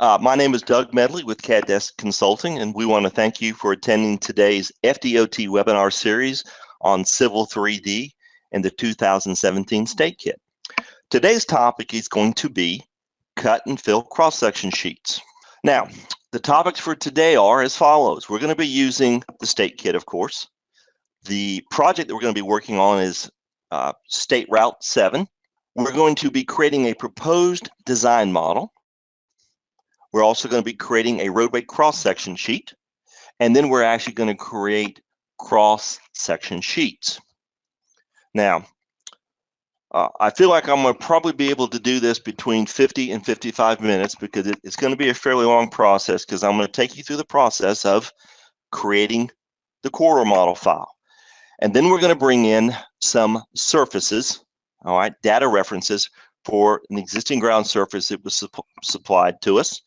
My name is Doug Medley with CAD Desk Consulting, and we want to thank you for attending today's FDOT webinar series on Civil 3D and the 2017 State Kit. Today's topic is going to be cut and fill cross-section sheets. Now, the topics for today are as follows. We're going to be using the State Kit, of course. The project that we're going to be working on is State Route 7. We're going to be creating a proposed design model. We're also going to be creating a roadway cross-section sheet, and then we're actually going to create cross-section sheets. Now, I feel like I'm going to probably be able to do this between 50 and 55 minutes because it's going to be a fairly long process, because I'm going to take you through the process of creating the corridor model file. And then we're going to bring in some surfaces, all right, data references for an existing ground surface that was supplied to us,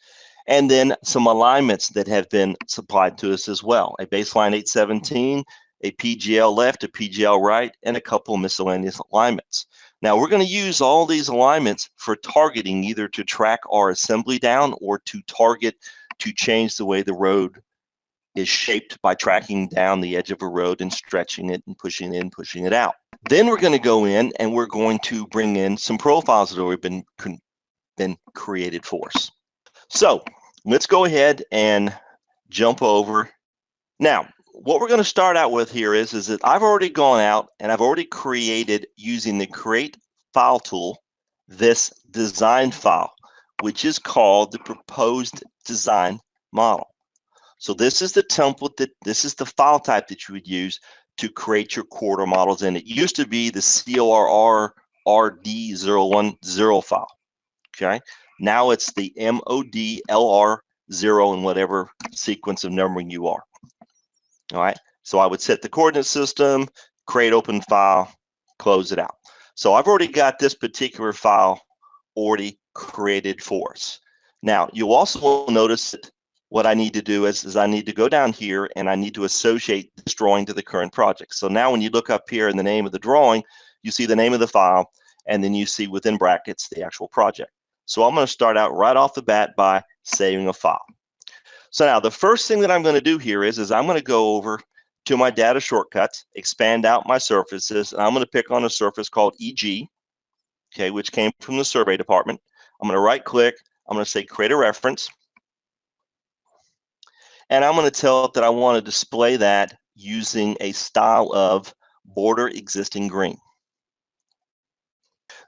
and then some alignments that have been supplied to us as well. A baseline 817, a PGL left, a PGL right, and a couple of miscellaneous alignments. Now we're going to use all these alignments for targeting, either to track our assembly down or to target to change the way the road is shaped by tracking down the edge of a road and stretching it and pushing it in, pushing it out. Then we're going to go in and we're going to bring in some profiles that have already been created for us. So let's go ahead and jump over. Now, what we're going to start out with here is that I've already gone out and I've already created, using the Create File tool, this design file, which is called the Proposed Design Model. So this is the template, this is the file type that you would use to create your corridor models in. It used to be the CORR RD010 file, okay? Now it's the MODLR0 in whatever sequence of numbering you are, all right? So I would set the coordinate system, create open file, close it out. So I've already got this particular file already created for us. Now, you'll also notice that what I need to do is I need to go down here and I need to associate this drawing to the current project. So now when you look up here in the name of the drawing, you see the name of the file, and then you see within brackets the actual project. So I'm going to start out right off the bat by saving a file. So now the first thing that I'm going to do here is I'm going to go over to my data shortcuts, expand out my surfaces, and I'm going to pick on a surface called EG, okay, which came from the survey department. I'm going to right click, I'm going to say create a reference. And I'm going to tell it that I want to display that using a style of border existing green.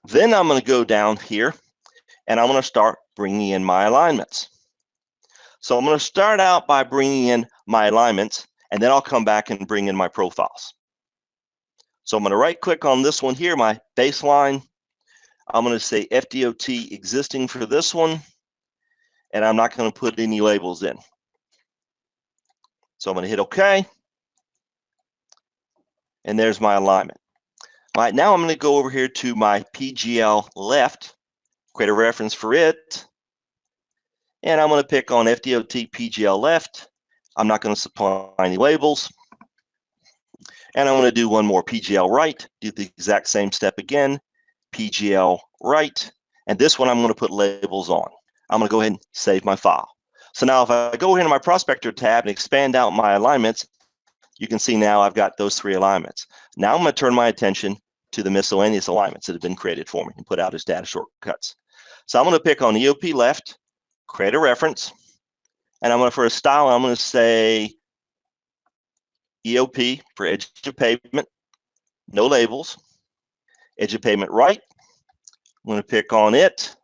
Then I'm going to go down here and I'm going to start bringing in my alignments. So I'm going to start out by bringing in my alignments, and then I'll come back and bring in my profiles. So I'm going to right click on this one here, my baseline. I'm going to say FDOT existing for this one, and I'm not going to put any labels in. So I'm going to hit OK, and there's my alignment. All right, now I'm going to go over here to my PGL left, create a reference for it, and I'm going to pick on FDOT PGL left. I'm not going to supply any labels, and I'm going to do one more PGL right, do the exact same step again, PGL right, and this one I'm going to put labels on. I'm going to go ahead and save my file. So now if I go here to my Prospector tab and expand out my alignments, you can see now I've got those three alignments. Now I'm going to turn my attention to the miscellaneous alignments that have been created for me and put out as data shortcuts. So I'm going to pick on EOP left, create a reference, and I'm going to, for a style, I'm going to say EOP for edge of pavement, no labels. Edge of pavement right, I'm going to pick on it,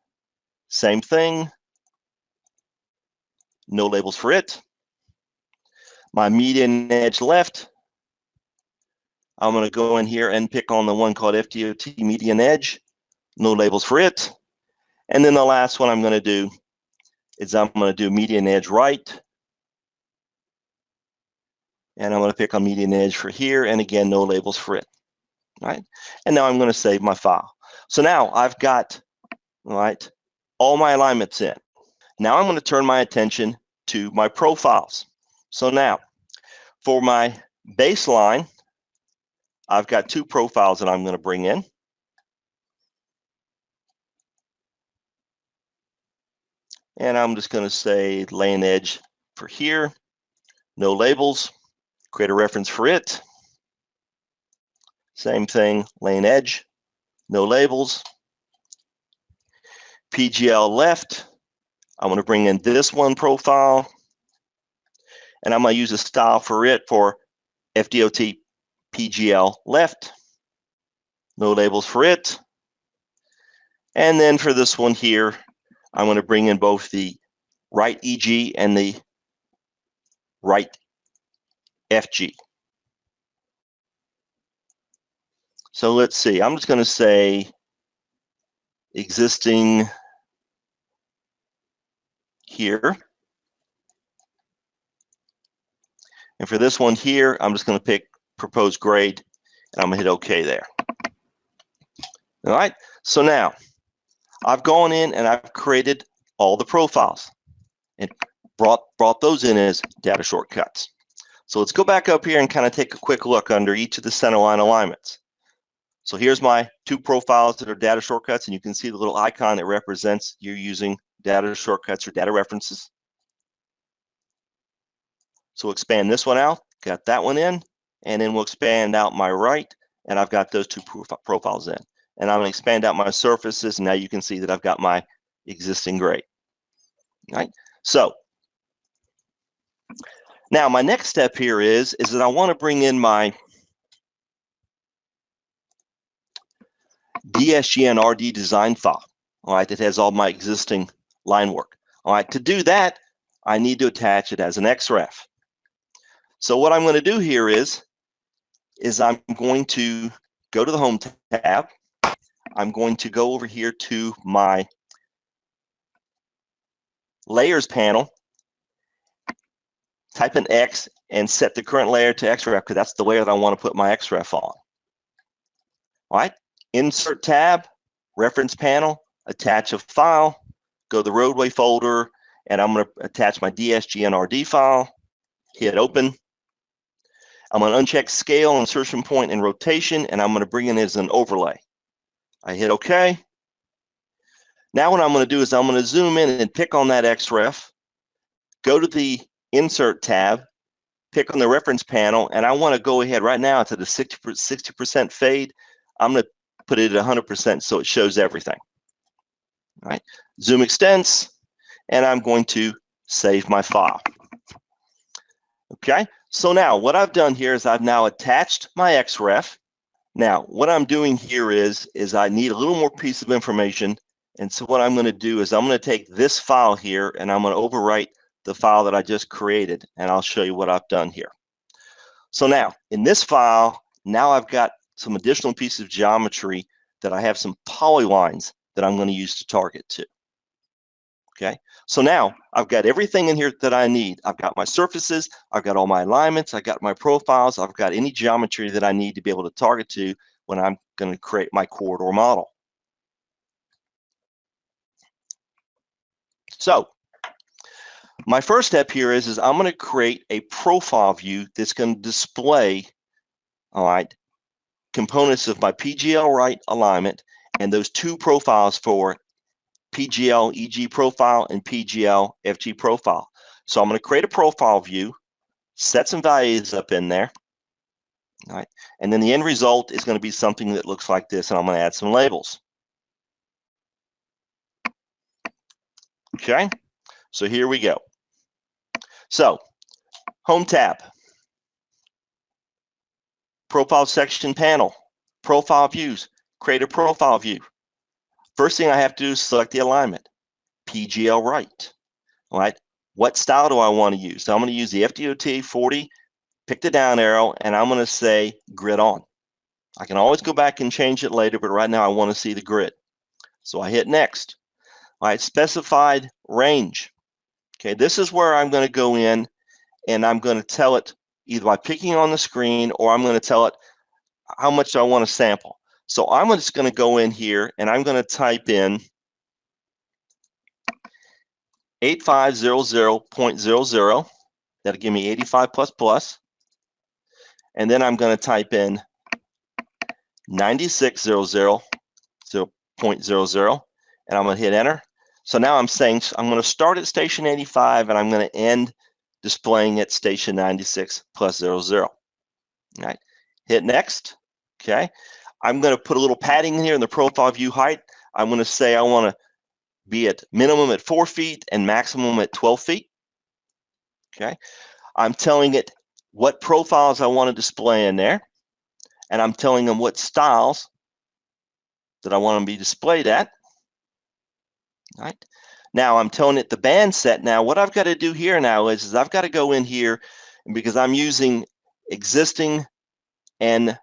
same thing. No labels for it. My median edge left, I'm going to go in here and pick on the one called FDOT median edge. No labels for it. And then the last one I'm going to do is I'm going to do median edge right. And I'm going to pick on median edge for here. And again, no labels for it. All right. And now I'm going to save my file. So now I've got, all right, all my alignments in. Now I'm going to turn my attention to my profiles. So now for my baseline, I've got two profiles that I'm going to bring in. And I'm just going to say lane edge for here, no labels, create a reference for it. Same thing, lane edge, no labels. PGL left, I'm going to bring in this one profile, and I'm going to use a style for it for FDOT PGL left, no labels for it. And then for this one here, I'm going to bring in both the right EG and the right FG. So let's see, I'm just going to say existing here. And for this one here, I'm just going to pick proposed grade, and I'm going to hit OK there. All right, so now I've gone in and I've created all the profiles and brought those in as data shortcuts. So let's go back up here and kind of take a quick look under each of the centerline alignments. So here's my two profiles that are data shortcuts, and you can see the little icon that represents you're using data shortcuts or data references. So we'll expand this one out, got that one in, and then we'll expand out my right, and I've got those two profiles in. And I'm going to expand out my surfaces, and now you can see that I've got my existing grade. All right, so now my next step here is that I want to bring in my DSGN-RD design file, all right, that has all my existing line work. All right, to do that, I need to attach it as an XREF. So what I'm going to do here is I'm going to go to the Home tab. I'm going to go over here to my Layers panel, type in X, and set the current layer to XREF, because that's the layer that I want to put my XREF on. All right, Insert tab, Reference panel, attach a file, go to the roadway folder, and I'm going to attach my DSGN-RD file, hit open. I'm going to uncheck scale, insertion point, and rotation, and I'm going to bring it as an overlay. I hit OK. Now what I'm going to do is I'm going to zoom in and pick on that XREF, go to the Insert tab, pick on the reference panel, and I want to go ahead right now to the 60% fade. I'm going to put it at 100% so it shows everything. All right, zoom extents, and I'm going to save my file. Okay, so now what I've done here is I've now attached my XREF. Now what I'm doing here is I need a little more piece of information, and so what I'm going to do is I'm going to take this file here and I'm going to overwrite the file that I just created, and I'll show you what I've done here. So now in this file, now I've got some additional pieces of geometry that I have some polylines that I'm going to use to target to. Okay, so now I've got everything in here that I need. I've got my surfaces, I've got all my alignments, I've got my profiles, I've got any geometry that I need to be able to target to when I'm going to create my corridor model. So my first step here is I'm going to create a profile view that's going to display, all right, components of my PGL right alignment and those two profiles for PGL EG profile and PGL FG profile. So I'm going to create a profile view, set some values up in there, all right, and then the end result is going to be something that looks like this, and I'm going to add some labels. Okay, so here we go. So Home tab, Profile section panel, Profile views, create a profile view. First thing I have to do is select the alignment, PGL right. All right, what style do I want to use? So I'm going to use the FDOT 40, pick the down arrow, and I'm going to say grid on. I can always go back and change it later, but right now I want to see the grid. So I hit next. All right, specified range. Okay, this is where I'm going to go in and I'm going to tell it either by picking on the screen or I'm going to tell it how much I want to sample. So I'm just going to go in here and I'm going to type in 8500.00. That'll give me 85 plus plus. And then I'm going to type in 9600.00, and I'm going to hit enter. So now I'm saying I'm going to start at station 85 and I'm going to end displaying at station 96 plus 00. All right, hit next. Okay, I'm going to put a little padding in here in the profile view height. I'm going to say I want to be at minimum at 4 feet and maximum at 12 feet. Okay, I'm telling it what profiles I want to display in there, and I'm telling them what styles that I want them to be displayed at. All right. Now I'm telling it the band set. Now what I've got to do here now is I've got to go in here, and because I'm using existing and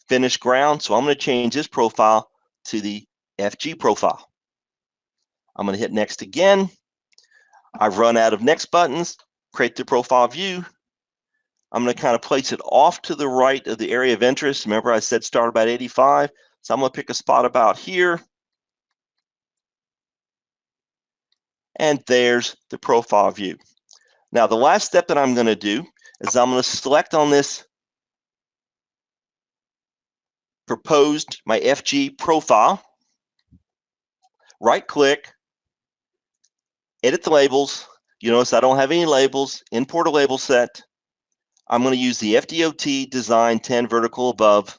finished ground, so I'm going to change this profile to the FG profile. I'm going to hit next again. I've run out of next buttons, create the profile view. I'm going to kind of place it off to the right of the area of interest. Remember I said start about 85, so I'm going to pick a spot about here. And there's the profile view. Now, the last step that I'm going to do is I'm going to select on this proposed, my FG profile, right click, edit the labels. You notice I don't have any labels, import a label set. I'm going to use the FDOT design 10 vertical above,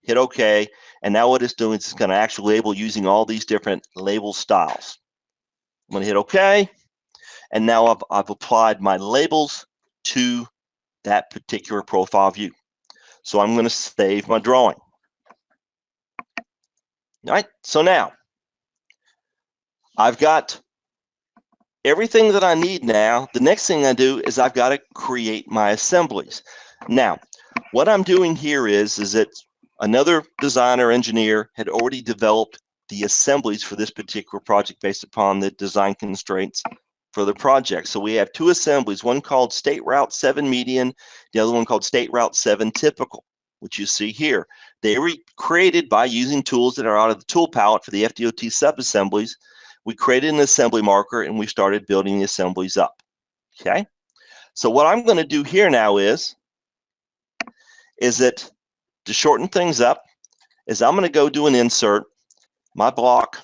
hit OK. And now what it's doing is it's going to actually label using all these different label styles. I'm going to hit OK. And now I've applied my labels to that particular profile view. So I'm going to save my drawing. All right, so now I've got everything that I need now. The next thing I do is I've got to create my assemblies. Now, what I'm doing here is that another designer engineer had already developed the assemblies for this particular project based upon the design constraints for the project. So we have two assemblies, one called State Route 7 Median, the other one called State Route 7 Typical, which you see here. They were created by using tools that are out of the tool palette for the FDOT sub-assemblies. We created an assembly marker and we started building the assemblies up. Okay, so what I'm going to do here now is that to shorten things up, is I'm going to go do an insert, my block,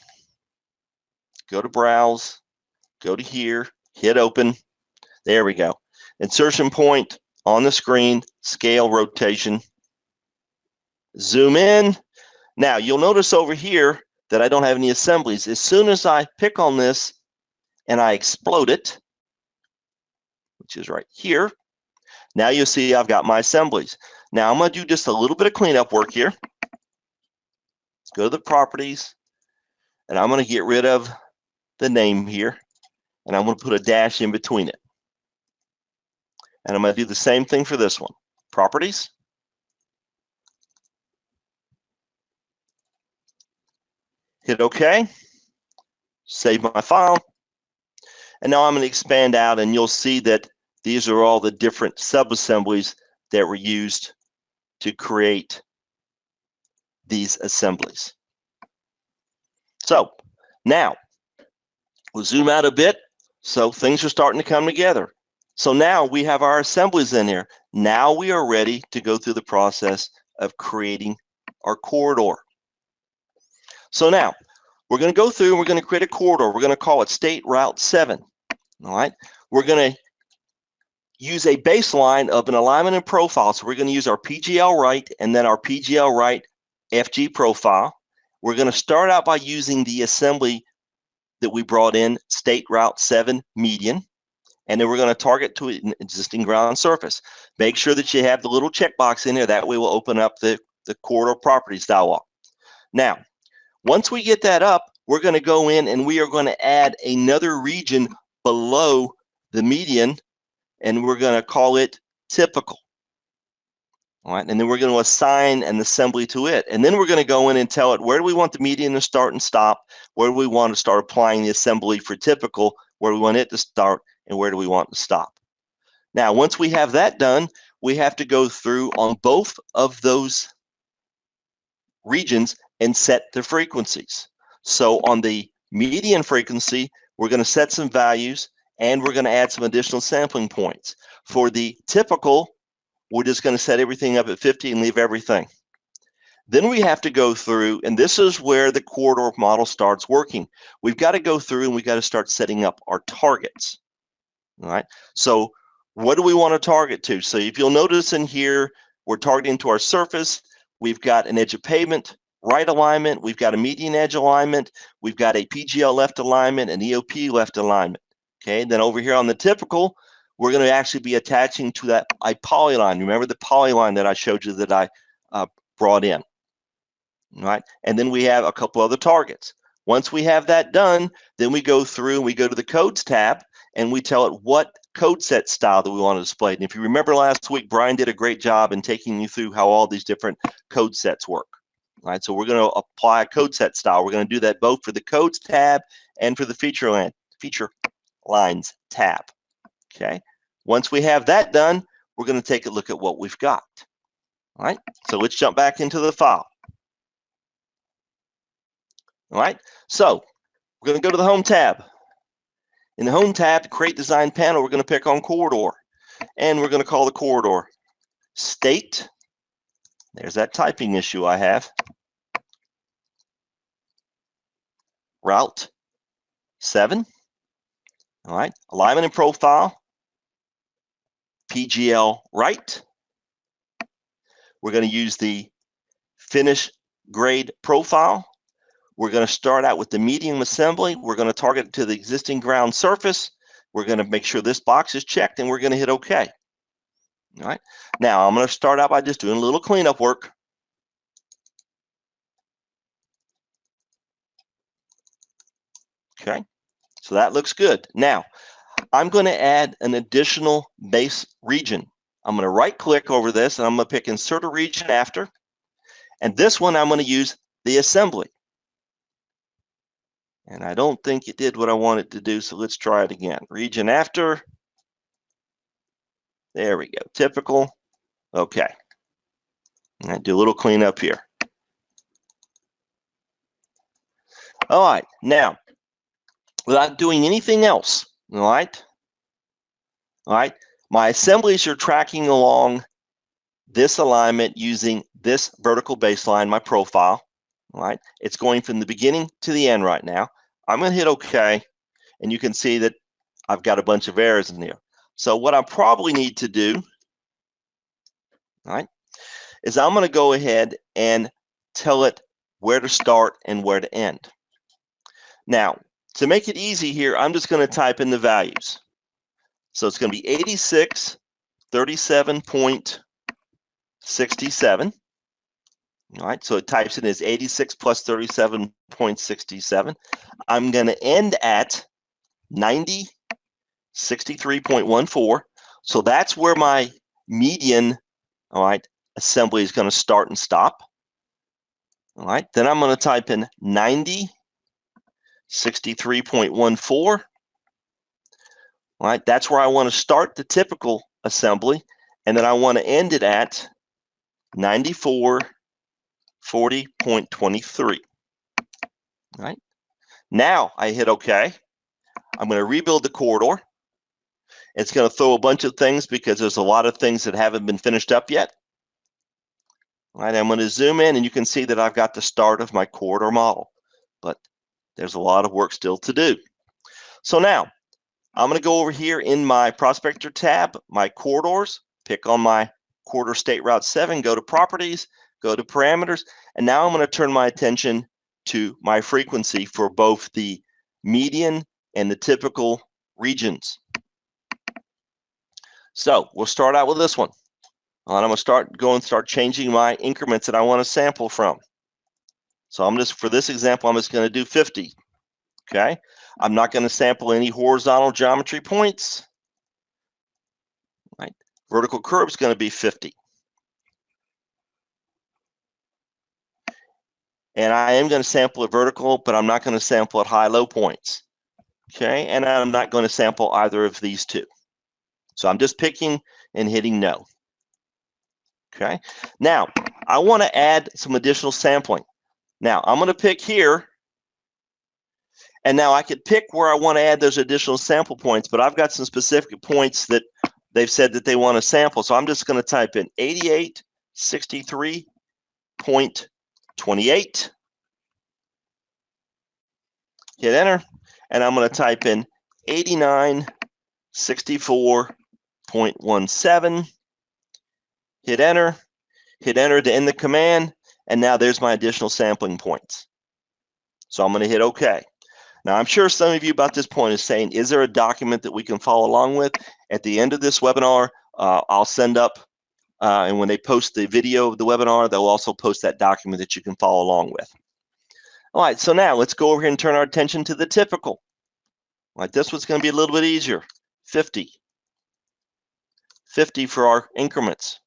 go to browse, go to here, hit open. There we go. Insertion point on the screen, scale, rotation. Zoom in. Now you'll notice over here that I don't have any assemblies. As soon as I pick on this and I explode it, which is right here, now you'll see I've got my assemblies. Now I'm going to do just a little bit of cleanup work here. Let's go to the properties, and I'm going to get rid of the name here, and I'm going to put a dash in between it. And I'm going to do the same thing for this one. Properties. Hit OK. Save my file. And now I'm going to expand out, and you'll see that these are all the different sub-assemblies that were used to create these assemblies. So now we'll zoom out a bit. So things are starting to come together. So now we have our assemblies in here. Now we are ready to go through the process of creating our corridor. So now we're going to go through and we're going to create a corridor. We're going to call it State Route 7. All right. We're going to use a baseline of an alignment and profile. So we're going to use our PGL right and then our PGL right FG profile. We're going to start out by using the assembly that we brought in, State Route 7 Median. And then we're going to target to an existing ground surface. Make sure that you have the little checkbox in there. That way we'll open up the corridor properties dialog. Now, once we get that up, we're going to go in and we are going to add another region below the median, and we're going to call it typical. All right, and then we're going to assign an assembly to it. And then we're going to go in and tell it where do we want the median to start and stop, where do we want to start applying the assembly for typical, where do we want it to start, and where do we want to stop. Now, once we have that done, we have to go through on both of those regions and set the frequencies. So on the median frequency, we're going to set some values and we're going to add some additional sampling points. For the typical, we're just going to set everything up at 50 and leave everything. Then we have to go through, and this is where the corridor model starts working. We've got to go through and we've got to start setting up our targets. All right. So what do we want to target to? So if you'll notice in here, we're targeting to our surface. We've got an edge of pavement, right alignment. We've got a median edge alignment. We've got a PGL left alignment and EOP left alignment. Okay. Then over here on the typical, we're going to actually be attaching to that polyline. Remember the polyline that I showed you that I brought in. All right. And then we have a couple other targets. Once we have that done, then we go through and we go to the codes tab and we tell it what code set style that we want to display. And if you remember last week, Brian did a great job in taking you through how all these different code sets work. All right, so we're going to apply a code set style. We're going to do that both for the codes tab and for the feature lines tab. Okay. Once we have that done, we're going to take a look at what we've got. All right, so let's jump back into the file. All right, so we're going to go to the Home tab. In the Home tab, Create Design panel, we're going to pick on Corridor. And we're going to call the corridor State. There's that typing issue I have. Route 7. All right, Alignment and Profile. PGL right. We're going to use the Finish Grade Profile. We're going to start out with the medium assembly. We're going to target it to the existing ground surface. We're going to make sure this box is checked, and we're going to hit OK. All right. Now, I'm going to start out by just doing a little cleanup work. Okay. So that looks good. Now, I'm going to add an additional base region. I'm going to right-click over this, and I'm going to pick Insert a Region After. And this one, I'm going to use the assembly. And I don't think it did what I wanted to do, so let's try it again. Region after. There we go. Typical. Okay. I do a little cleanup here. All right. Now, without doing anything else, all right? All right. My assemblies are tracking along this alignment using this vertical baseline, my profile. All right. It's going from the beginning to the end right now. I'm going to hit OK, and you can see that I've got a bunch of errors in there. So what I probably need to do, all right, is I'm going to go ahead and tell it where to start and where to end. Now, to make it easy here, I'm just going to type in the values. So it's going to be 86, 37.67. All right, so it types in as 86 plus 37.67. I'm going to end at 90, 63.14. So that's where my median, all right, assembly is going to start and stop. All right, then I'm going to type in 90, 63.14. All right, that's where I want to start the typical assembly, and then I want to end it at 94, 40.23. All right. Now I hit OK. I'm going to rebuild the corridor. It's going to throw a bunch of things because there's a lot of things that haven't been finished up yet. All right. I'm going to zoom in, and you can see that I've got the start of my corridor model, but there's a lot of work still to do. So now I'm going to go over here in my Prospector tab, my corridors, pick on my corridor State Route 7, go to Properties, go to Parameters, and now I'm going to turn my attention to my frequency for both the median and the typical regions. So we'll start out with this one. And I'm going to start changing my increments that I want to sample from. So I'm just, for this example, I'm just going to do 50. Okay. I'm not going to sample any horizontal geometry points. Right. Vertical curve is going to be 50. And I am going to sample at vertical, but I'm not going to sample at high-low points. Okay, and I'm not going to sample either of these two. So I'm just picking and hitting no. Okay, now I want to add some additional sampling. Now I'm going to pick here, and now I could pick where I want to add those additional sample points, but I've got some specific points that they've said that they want to sample. So I'm just going to type in 88, 63.14. 28. Hit enter, and I'm going to type in 8964.17. Hit enter to end the command, and now there's my additional sampling points. So I'm going to hit OK. Now, I'm sure some of you about this point is saying, is there a document that we can follow along with? At the end of this webinar, I'll send up, and when they post the video of the webinar, they'll also post that document that you can follow along with. All right, so now let's go over here and turn our attention to the typical. All right, this one's going to be a little bit easier. 50. 50 for our increments.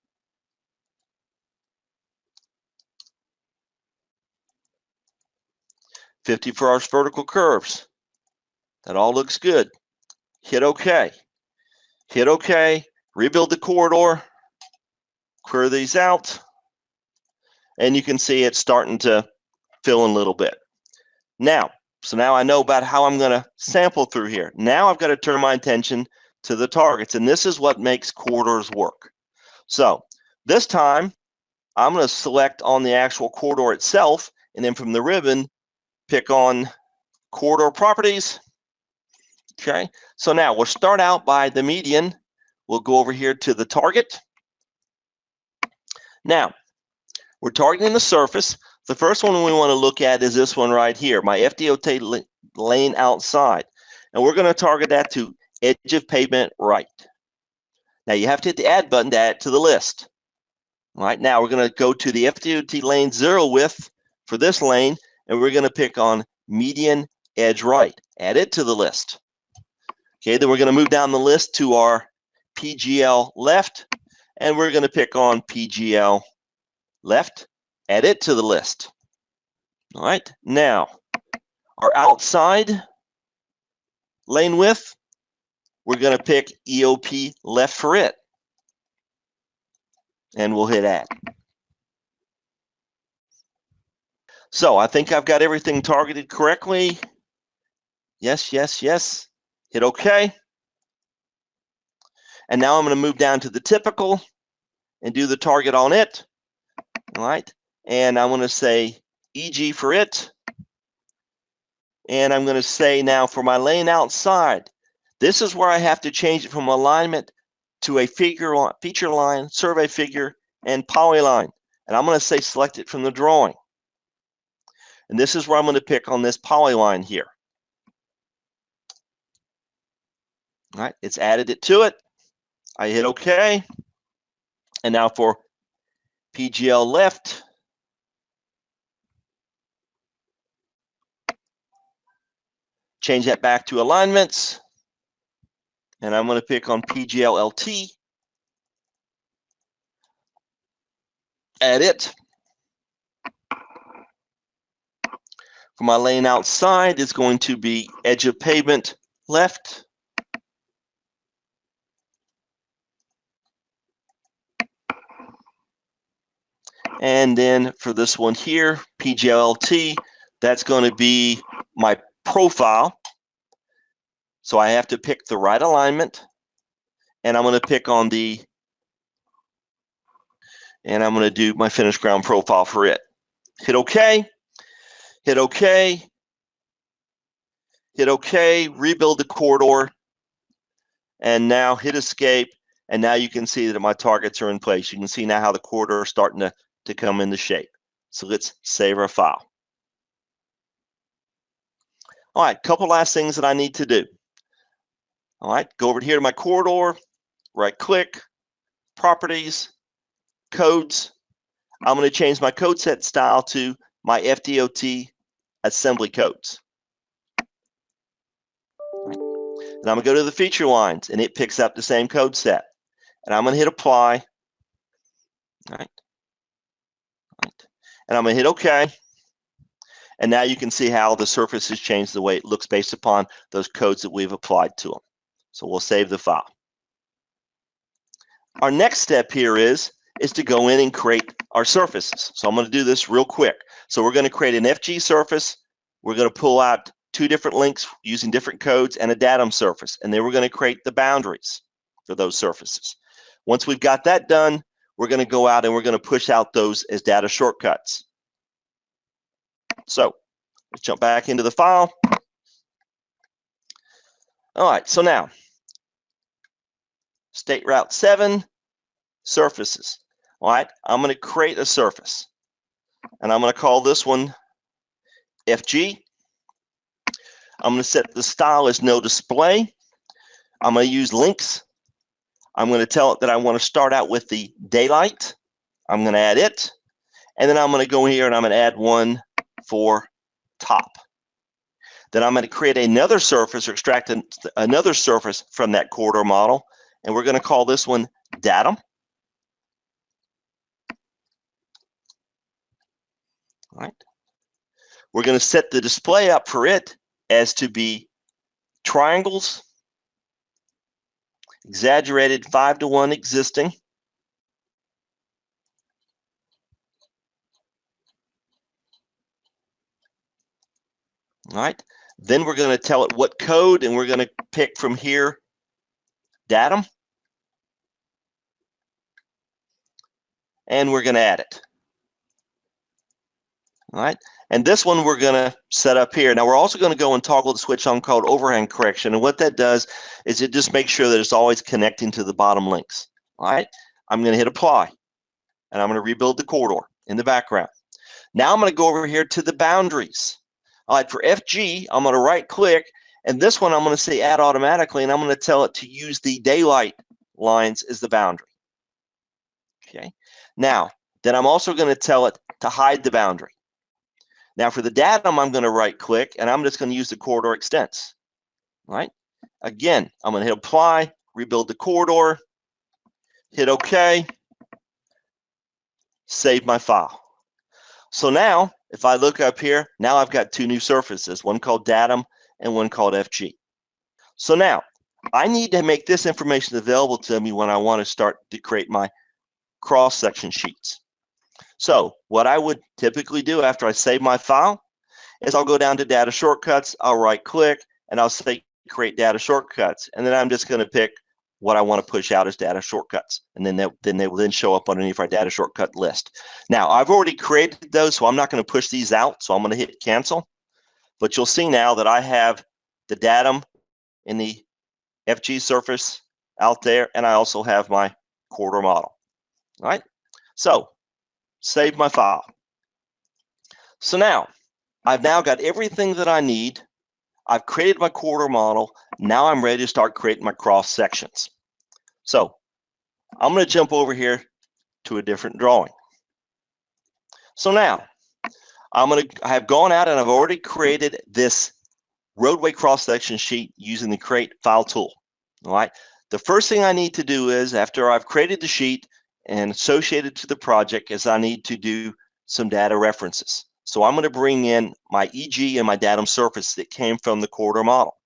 50 for our vertical curves. That all looks good. Hit OK. Hit OK. Rebuild the corridor. Clear these out. And you can see it's starting to fill in a little bit. Now, so now I know about how I'm going to sample through here. Now I've got to turn my attention to the targets, and this is what makes corridors work. So this time, I'm going to select on the actual corridor itself, and then from the ribbon, pick on corridor properties. Okay, so now we'll start out by the median. We'll go over here to the target. Now, we're targeting the surface. The first one we want to look at is this one right here, my FDOT lane outside. And we're going to target that to edge of pavement right. Now, you have to hit the add button to add it to the list. All right, now we're going to go to the FDOT lane zero width for this lane, and we're going to pick on median edge right. Add it to the list. Okay, then we're going to move down the list to our PGL left, and we're going to pick on PGL left, add it to the list. All right, now our outside lane width, we're going to pick EOP left for it, and we'll hit add. So I think I've got everything targeted correctly. Yes, yes, yes. Hit OK. And now I'm going to move down to the typical and do the target on it. All right. And I'm going to say EG for it. And I'm going to say now for my lane outside, this is where I have to change it from alignment to a feature line, survey figure, and polyline. And I'm going to say select it from the drawing. And this is where I'm going to pick on this polyline here. All right, it's added it to it. I hit OK. And now for PGL left, change that back to alignments. And I'm going to pick on PGL LT. Add it. For my lane outside, it's going to be edge of pavement left. And then for this one here, PGLT, that's going to be my profile. So I have to pick the right alignment. And I'm going to pick on the, and I'm going to do my finished ground profile for it. Hit OK. Hit OK. Hit OK. Rebuild the corridor. And now hit escape. And now you can see that my targets are in place. You can see now how the corridor is starting to come into shape. So let's save our file. All right, couple last things that I need to do. All right, go over here to my corridor, right click, properties, codes. I'm going to change my code set style to my FDOT assembly codes. And I'm going to go to the feature lines, and it picks up the same code set. And I'm going to hit apply. All right. And I'm going to hit OK. And now you can see how the surface has changed the way it looks based upon those codes that we've applied to them. So we'll save the file. Our next step here is to go in and create our surfaces. So I'm going to do this real quick. So we're going to create an FG surface. We're going to pull out 2 different links using different codes and a datum surface. And then we're going to create the boundaries for those surfaces. Once we've got that done, we're going to go out and we're going to push out those as data shortcuts. So let's jump back into the file. All right, so now, State Route 7, surfaces. All right, I'm going to create a surface, and I'm going to call this one FG. I'm going to set the style as no display. I'm going to use links. I'm going to tell it that I want to start out with the daylight. I'm going to add it, and then I'm going to go here and I'm going to add one for top. Then I'm going to create another surface or extract another surface from that corridor model, and we're going to call this one datum. All right. We're going to set the display up for it as to be triangles, exaggerated 5:1 existing. All right. Then we're going to tell it what code, and we're going to pick from here datum, and we're going to add it. All right. And this one we're going to set up here. Now we're also going to go and toggle the switch on called overhang correction. And what that does is it just makes sure that it's always connecting to the bottom links. All right. I'm going to hit apply, and I'm going to rebuild the corridor in the background. Now I'm going to go over here to the boundaries. All right, for FG, I'm going to right click, and this one I'm going to say add automatically, and I'm going to tell it to use the daylight lines as the boundary. Okay. Now, then I'm also going to tell it to hide the boundary. Now for the datum, I'm going to right click, and I'm just going to use the corridor extents. All right. Again, I'm going to hit apply, rebuild the corridor, hit OK, save my file. So now, if I look up here, now I've got two new surfaces, one called datum and one called FG. So now, I need to make this information available to me when I want to start to create my cross-section sheets. So what I would typically do after I save my file is I'll go down to data shortcuts, I'll right-click, and I'll say create data shortcuts. And then I'm just going to pick what I want to push out as data shortcuts. And then they will then show up underneath our data shortcut list. Now, I've already created those, so I'm not going to push these out. So I'm going to hit cancel. But you'll see now that I have the datum in the FG surface out there, and I also have my corridor model. All right. So save my file. So now I've now got everything that I need. I've created my corridor model. Now I'm ready to start creating my cross sections. So I'm going to jump over here to a different drawing. So now I have gone out and I've already created this roadway cross section sheet using the create file tool. All right. The first thing I need to do is, after I've created the sheet and associated to the project, is I need to do some data references. So I'm going to bring in my EG and my datum surface that came from the corridor model.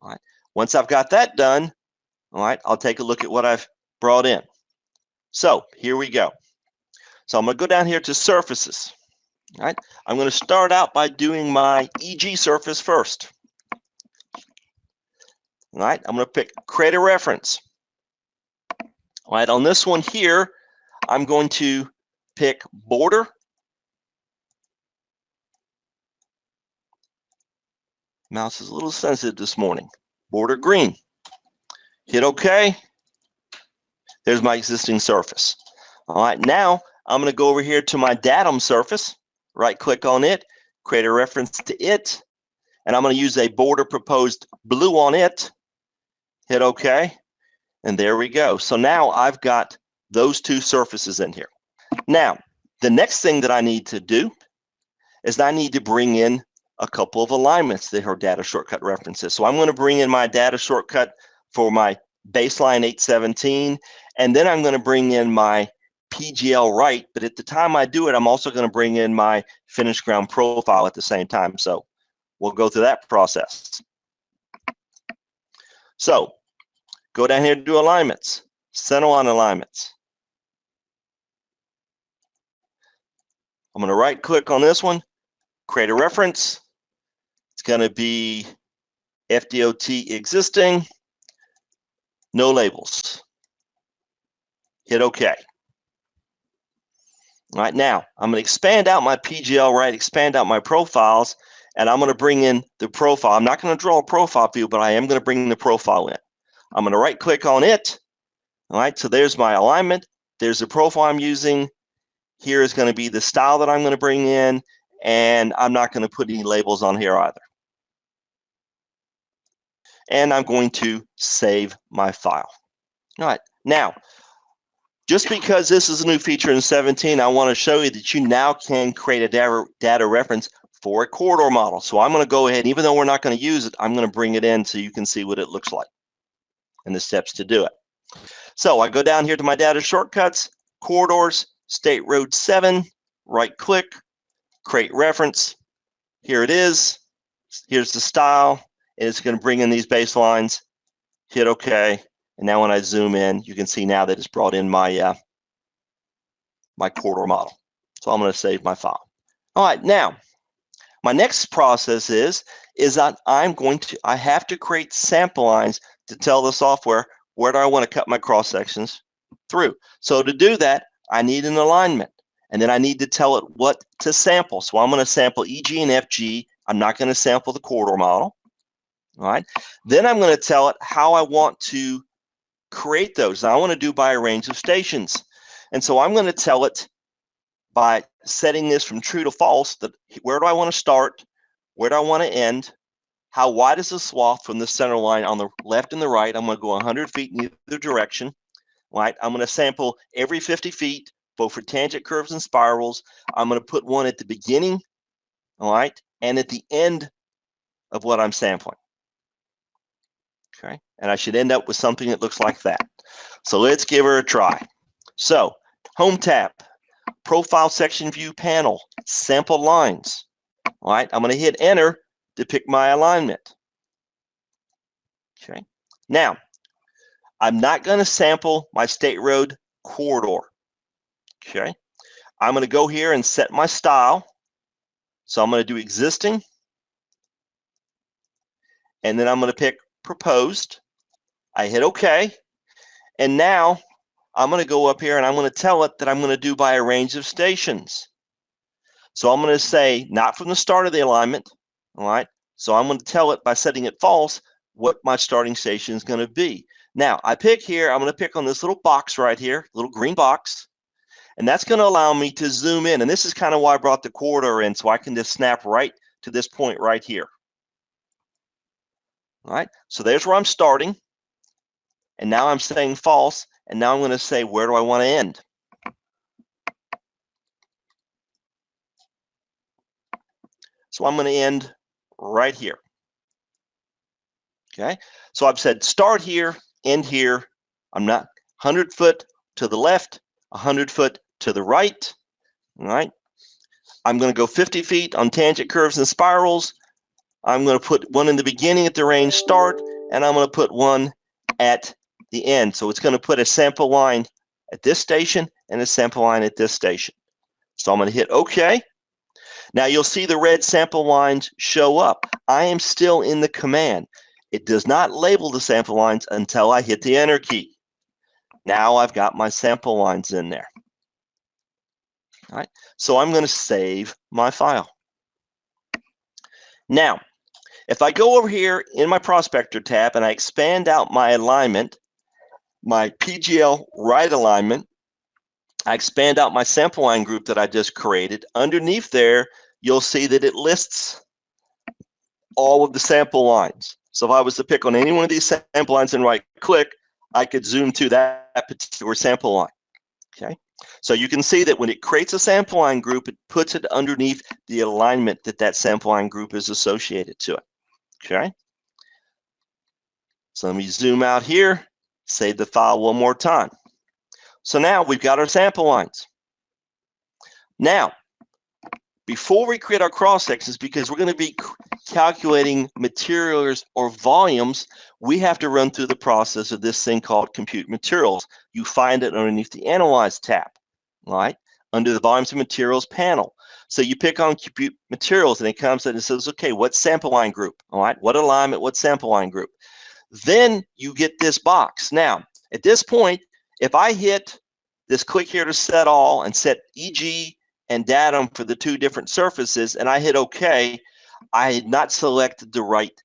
All right. Once I've got that done, all right, I'll take a look at what I've brought in. So here we go. So I'm going to go down here to surfaces. All right. I'm going to start out by doing my EG surface first. All right. I'm going to pick create a reference. All right. On this one here, I'm going to pick border. Mouse is a little sensitive this morning. Border green. Hit OK. There's my existing surface. All right, now I'm going to go over here to my datum surface, right click on it, create a reference to it, and I'm going to use a border proposed blue on it, hit OK, and there we go. So now I've got those two surfaces in here. Now, the next thing that I need to do is I need to bring in a couple of alignments that are data shortcut references. So I'm going to bring in my data shortcut for my baseline 817, and then I'm going to bring in my PGL right, but at the time I do it, I'm also going to bring in my finished ground profile at the same time. So we'll go through that process. So go down here to do alignments, center line alignments. I'm going to right click on this one, create a reference. It's going to be FDOT existing, no labels. Hit OK. All right, now I'm going to expand out my PGL, right? Expand out my profiles, and I'm going to bring in the profile. I'm not going to draw a profile view, but I am going to bring the profile in. I'm going to right click on it. All right, so there's my alignment. There's the profile I'm using. Here is going to be the style that I'm going to bring in, and I'm not going to put any labels on here either. And I'm going to save my file. All right, now, just because this is a new feature in 17, I want to show you that you now can create a data reference for a corridor model. So I'm going to go ahead, even though we're not going to use it, I'm going to bring it in so you can see what it looks like and the steps to do it. So I go down here to my data shortcuts, corridors, State Road 7, right click, create reference. Here it is. Here's the style. And it's going to bring in these baselines. Hit OK. And now when I zoom in, you can see now that it's brought in my my corridor model. So I'm going to save my file. All right, now my next process is that I have to create sample lines to tell the software where do I want to cut my cross sections through. So to do that, I need an alignment, and then I need to tell it what to sample. So I'm going to sample EG and FG. I'm not going to sample the corridor model. All right. Then I'm going to tell it how I want to create those. I want to do by a range of stations. And so I'm going to tell it by setting this from true to false, that where do I want to start? Where do I want to end? How wide is the swath from the center line on the left and the right? I'm going to go 100 feet in either direction. Right? I'm going to sample every 50 feet, both for tangent curves and spirals. I'm going to put one at the beginning, all right, and at the end of what I'm sampling. Okay, and I should end up with something that looks like that. So let's give her a try. So, Home tab, Profile Section View Panel, Sample Lines. All right, I'm going to hit Enter to pick my alignment. Okay, now, I'm not going to sample my State Road corridor. Okay, I'm going to go here and set my style. So I'm going to do Existing, and then I'm going to pick Proposed. I hit OK, and now I'm going to go up here and I'm going to tell it that I'm going to do by a range of stations. So I'm going to say not from the start of the alignment. All right, so I'm going to tell it by setting it false what my starting station is going to be. Now I pick here, I'm going to pick on this little box right here, little green box, and that's going to allow me to zoom in. And this is kind of why I brought the corridor in, so I can just snap right to this point right here. All right, so there's where I'm starting, and now I'm saying false, and now I'm going to say where do I want to end. So I'm going to end right here. Okay, so I've said start here, end here. I'm not 100 foot to the left, 100 foot to the right. All right, I'm going to go 50 feet on tangent curves and spirals. I'm going to put one in the beginning at the range start, and I'm going to put one at the end. So it's going to put a sample line at this station and a sample line at this station. So I'm going to hit OK. Now you'll see the red sample lines show up. I am still in the command. It does not label the sample lines until I hit the Enter key. Now I've got my sample lines in there. All right, so I'm going to save my file. Now, if I go over here in my Prospector tab and I expand out my alignment, my PGL right alignment, I expand out my sample line group that I just created. Underneath there, you'll see that it lists all of the sample lines. So if I was to pick on any one of these sample lines and right click, I could zoom to that particular sample line. Okay, so you can see that when it creates a sample line group, it puts it underneath the alignment that that sample line group is associated to it. Okay, so let me zoom out here, save the file one more time. So now we've got our sample lines. Now, before we create our cross sections, because we're going to be calculating materials or volumes, we have to run through the process of this thing called Compute Materials. You find it underneath the Analyze tab, right? Under the Volumes and Materials panel. So you pick on Compute Materials, and it comes in and says, okay, what sample line group? All right, what alignment, what sample line group? Then you get this box. Now, at this point, if I hit Just click here to set all and set EG and datum for the two different surfaces, and I hit OK. I had not selected the right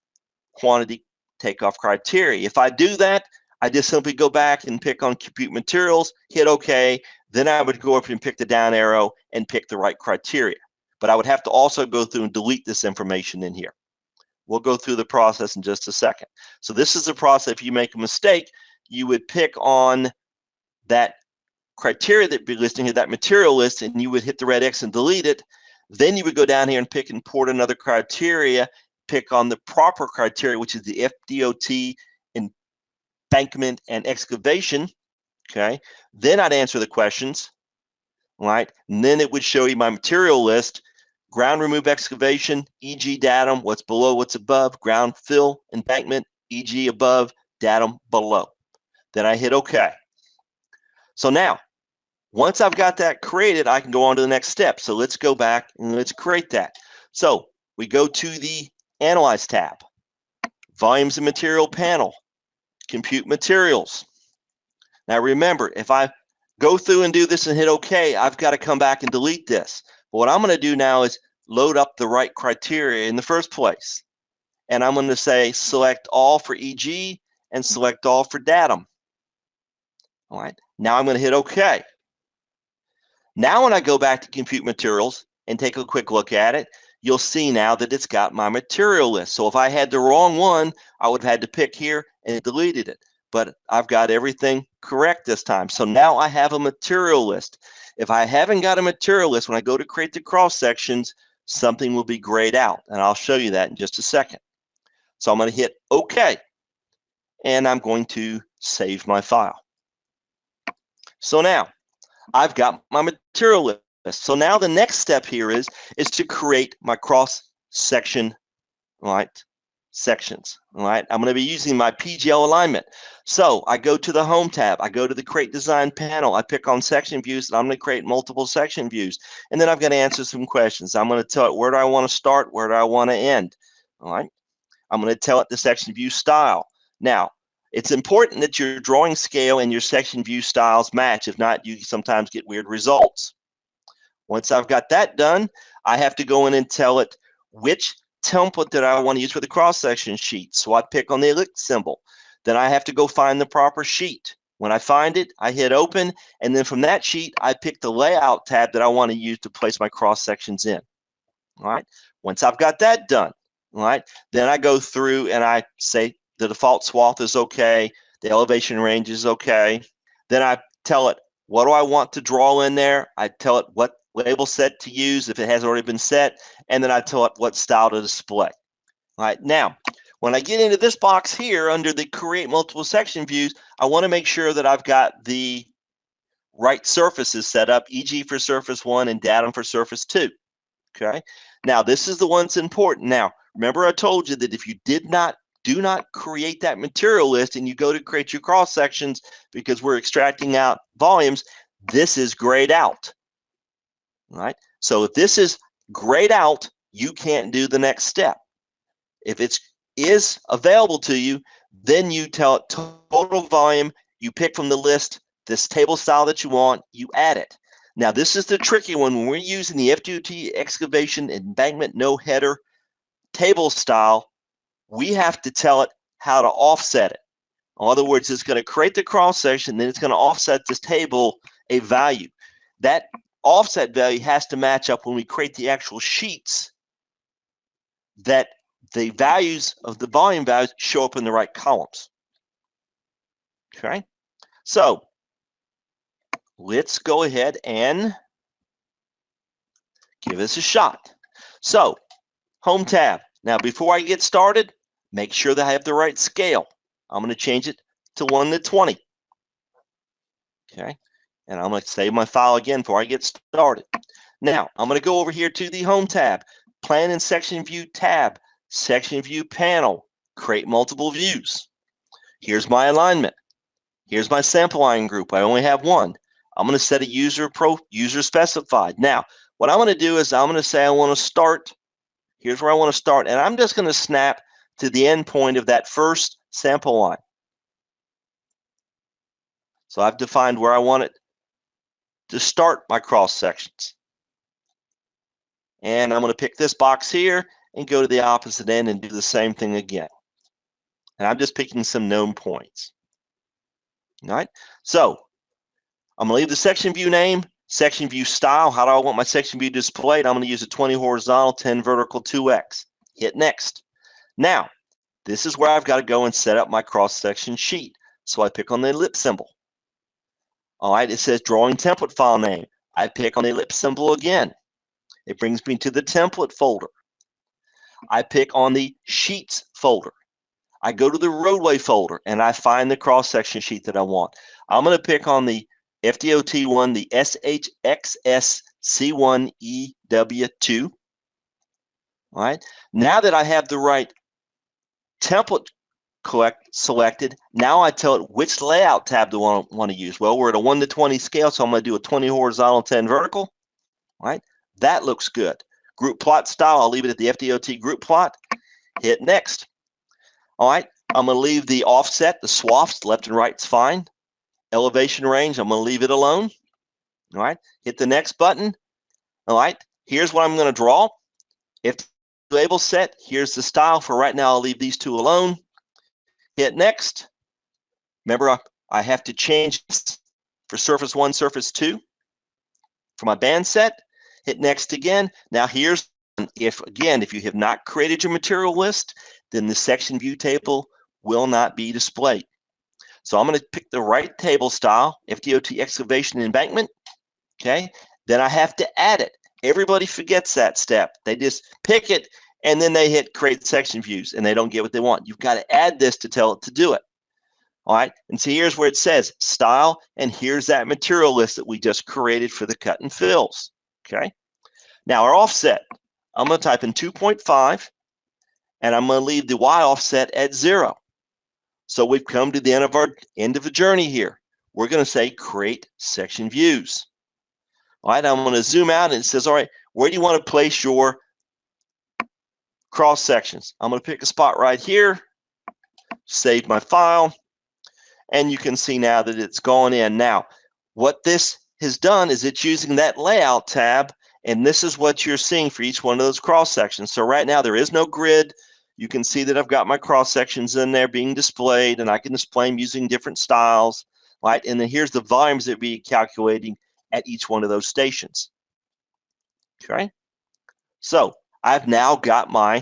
quantity takeoff criteria. If I do that, I just simply go back and pick on compute materials, hit OK, then I would go up and pick the down arrow and pick the right criteria. But I would have to also go through and delete this information in here. We'll go through the process in just a second. So this is the process. If you make a mistake, you would pick on that criteria that be listing here, that material list, and you would hit the red X and delete it. Then you would go down here and pick import another criteria, pick on the proper criteria, which is the FDOT embankment and excavation. Okay. Then I'd answer the questions, right? And then it would show you my material list: ground remove excavation, EG datum, what's below, what's above, ground fill embankment, EG above, datum below. Then I hit OK. So now, once I've got that created, I can go on to the next step. So let's go back and let's create that. So we go to the Analyze tab, Volumes and Material panel, Compute Materials. Now remember, if I go through and do this and hit OK, I've got to come back and delete this. But what I'm going to do now is load up the right criteria in the first place. And I'm going to say select all for EG and select all for datum. All right. Now I'm going to hit OK. Now when I go back to Compute Materials and take a quick look at it, you'll see now that it's got my material list. So if I had the wrong one, I would have had to pick here and it deleted it. But I've got everything correct this time. So now I have a material list. If I haven't got a material list, when I go to create the cross sections, something will be grayed out. And I'll show you that in just a second. So I'm going to hit OK. And I'm going to save my file. So now I've got my material list. So now the next step here is to create my cross section, right, sections. All right, I'm going to be using my PGL alignment. So I go to the Home tab. I go to the Create Design panel. I pick on section views, and I'm going to create multiple section views. And then I've got to answer some questions. I'm going to tell it where do I want to start, where do I want to end. All right, I'm going to tell it the section view style. Now, it's important that your drawing scale and your section view styles match. If not, you sometimes get weird results. Once I've got that done, I have to go in and tell it which template that I want to use for the cross-section sheet. So I pick on the ellipse symbol. Then I have to go find the proper sheet. When I find it, I hit open, and then from that sheet, I pick the layout tab that I want to use to place my cross-sections in. All right. Once I've got that done, all right, then I go through and I say the default swath is okay, the elevation range is okay. Then I tell it, what do I want to draw in there? I tell it what label set to use if it has already been set, and then I tell it what style to display. All right, now, when I get into this box here under the Create Multiple Section Views, I want to make sure that I've got the right surfaces set up, EG for surface 1 and datum for surface 2. Okay, now this is the one that's important. Now, remember I told you that if you do not create that material list and you go to create your cross sections, because we're extracting out volumes, this is grayed out. All right. So if this is grayed out, you can't do the next step. If it is available to you, then you tell it total volume, you pick from the list this table style that you want, you add it. Now this is the tricky one. When we're using the FDOT excavation embankment no header table style, we have to tell it how to offset it. In other words, it's going to create the cross section, then it's going to offset this table a value. That offset value has to match up when we create the actual sheets, that the values of the volume values show up in the right columns. Okay, so let's go ahead and give this a shot. So, Home tab. Now, before I get started, make sure that I have the right scale. I'm going to change it to 1:20. Okay, and I'm going to save my file again before I get started. Now, I'm going to go over here to the Home tab, Plan and Section View tab, Section View panel, Create Multiple Views. Here's my alignment. Here's my sample line group. I only have one. I'm going to set a user specified. Now, what I'm going to do is I'm going to say I want to start. Here's where I want to start, and I'm just going to snap to the end point of that first sample line. So I've defined where I want it to start my cross sections. And I'm going to pick this box here and go to the opposite end and do the same thing again. And I'm just picking some known points. All right, so I'm going to leave the section view name, section view style. How do I want my section view displayed? I'm going to use a 20 horizontal, 10 vertical, 2x. Hit next. Now, this is where I've got to go and set up my cross-section sheet. So I pick on the ellipse symbol. All right, it says drawing template file name. I pick on the ellipse symbol again. It brings me to the template folder. I pick on the sheets folder. I go to the roadway folder and I find the cross-section sheet that I want. I'm going to pick on the FDOT one, the SHXS-C1EW2. All right, now that I have the right template selected, now I tell it which layout tab do I want to use. Well, we're at a 1 to 20 scale, so I'm going to do a 20 horizontal, 10 vertical. All right, that looks good. Group plot style, I'll leave it at the FDOT group plot. Hit next. All right, I'm going to leave the offset, the swaths, left and right is fine. Elevation range, I'm going to leave it alone. All right, hit the next button. All right, here's what I'm going to draw. If the label set, here's the style. For right now, I'll leave these two alone. Hit next. Remember, I have to change this for surface 1, surface 2. For my band set, hit next again. Now here's, if you have not created your material list, then the section view table will not be displayed. So I'm going to pick the right table style, FDOT excavation embankment. Okay, then I have to add it. Everybody forgets that step. They just pick it and then they hit create section views and they don't get what they want. You've got to add this to tell it to do it. All right, and see, here's where it says style, and here's that material list that we just created for the cut and fills. Okay, now our offset, I'm going to type in 2.5 and I'm going to leave the Y offset at 0. So we've come to the end of the journey here. We're going to say create section views. All right, I'm going to zoom out and it says, all right, where do you want to place your cross sections? I'm going to pick a spot right here, save my file, and you can see now that it's gone in. Now, what this has done is it's using that layout tab, and this is what you're seeing for each one of those cross sections. So right now there is no grid. You can see that I've got my cross sections in there being displayed, and I can display them using different styles, right? And then here's the volumes that we're calculating at each one of those stations. Okay, so I've now got my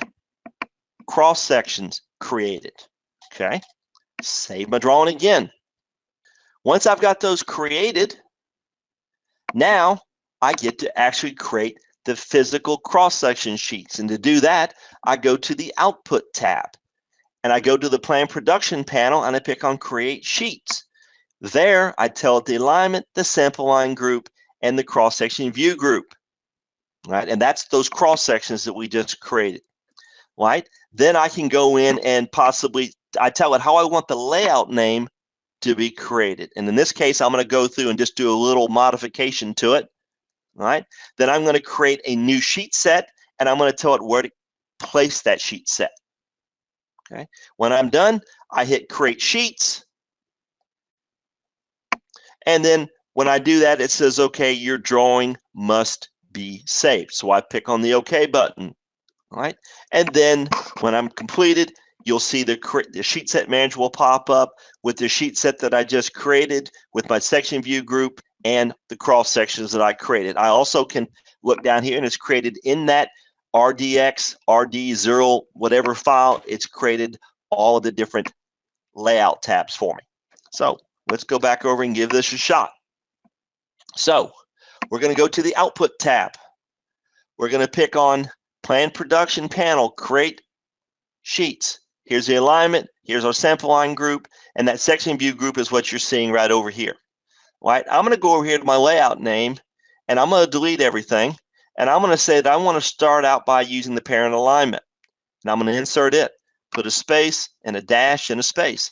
cross sections created. Okay, save my drawing again. Once I've got those created, now I get to actually create the physical cross-section sheets. And to do that, I go to the Output tab. And I go to the Plan Production panel and I pick on Create Sheets. There, I tell it the alignment, the sample line group, and the cross-section view group. Right? And that's those cross-sections that we just created. Right? Then I can go in and possibly, I tell it how I want the layout name to be created. And in this case, I'm going to go through and just do a little modification to it. Right? Then I'm going to create a new sheet set, and I'm going to tell it where to place that sheet set. Okay. When I'm done, I hit Create Sheets. And then when I do that, it says, okay, your drawing must be saved. So I pick on the OK button. All right. And then when I'm completed, you'll see the sheet set manager will pop up with the sheet set that I just created with my section view group and the cross sections that I created. I also can look down here and it's created in that RDX, RD0, whatever file, it's created all of the different layout tabs for me. So let's go back over and give this a shot. So we're going to go to the Output tab. We're going to pick on Plan Production panel, Create Sheets. Here's the alignment, here's our sample line group, and that section view group is what you're seeing right over here. Right, I'm going to go over here to my layout name, and I'm going to delete everything, and I'm going to say that I want to start out by using the parent alignment. And I'm going to insert it, put a space and a dash and a space.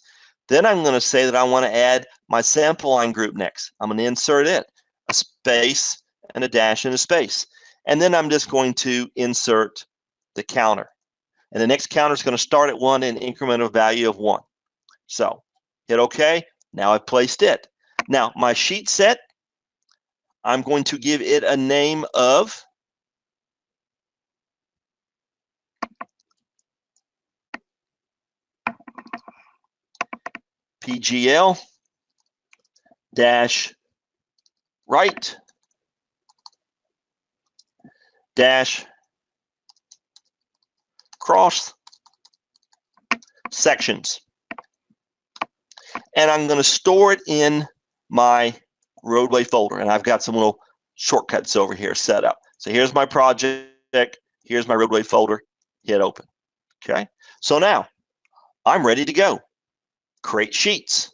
Then I'm going to say that I want to add my sample line group next. I'm going to insert it, a space and a dash and a space. And then I'm just going to insert the counter. And the next counter is going to start at 1 and increment of value of 1. So hit OK. Now I've placed it. Now my sheet set, I'm going to give it a name of PGL dash right dash cross sections. And I'm going to store it in my roadway folder. And I've got some little shortcuts over here set up. So here's my project. Here's my roadway folder. Hit open. Okay. So now I'm ready to go. Create sheets.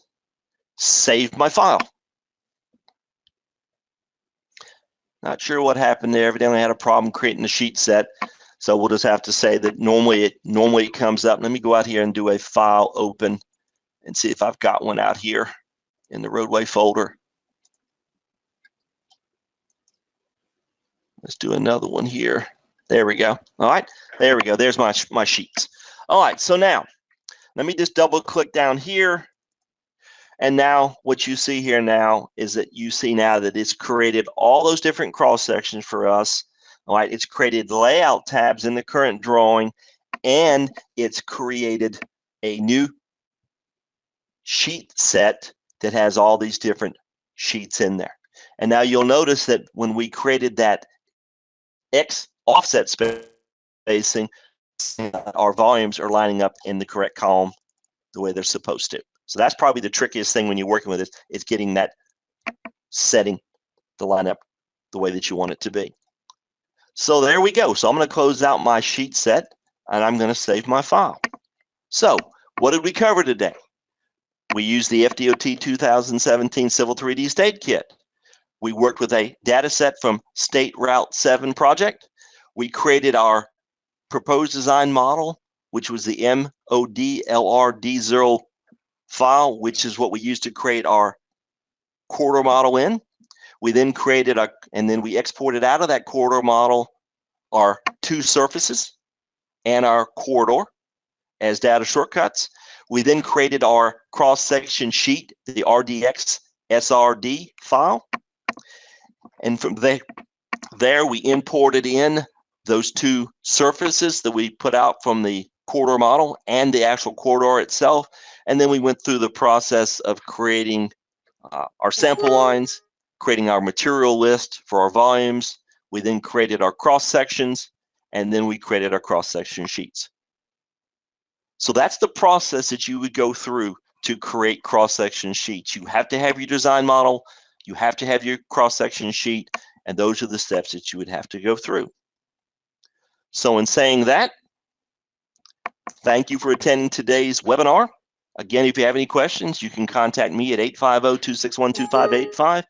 Save my file. Not sure what happened there. Evidently I had a problem creating the sheet set. So we'll just have to say that normally it comes up. Let me go out here and do a file open and see if I've got one out here in the roadway folder. Let's do another one here. There we go. All right, there we go. There's my sheets. All right, so now let me just double click down here. And now what you see here now is that you see now that it's created all those different cross sections for us. All right, it's created layout tabs in the current drawing, and it's created a new sheet set that has all these different sheets in there. And now you'll notice that when we created that X offset spacing, our volumes are lining up in the correct column the way they're supposed to. So that's probably the trickiest thing when you're working with it, is getting that setting to line up the way that you want it to be. So there we go. So I'm going to close out my sheet set, and I'm going to save my file. So what did we cover today? We used the FDOT 2017 Civil 3D State Kit. We worked with a data set from State Route 7 project. We created our proposed design model, which was the MODLRD0 file, which is what we used to create our corridor model in. We then created and then we exported out of that corridor model our two surfaces and our corridor as data shortcuts. We then created our cross-section sheet, the RDX SRD file. And from there we imported in those two surfaces that we put out from the corridor model and the actual corridor itself. And then we went through the process of creating our sample lines, creating our material list for our volumes. We then created our cross sections, and then we created our cross section sheets. So that's the process that you would go through to create cross section sheets. You have to have your design model, you have to have your cross section sheet, and those are the steps that you would have to go through. So in saying that, thank you for attending today's webinar. Again, if you have any questions, you can contact me at 850-261-2585.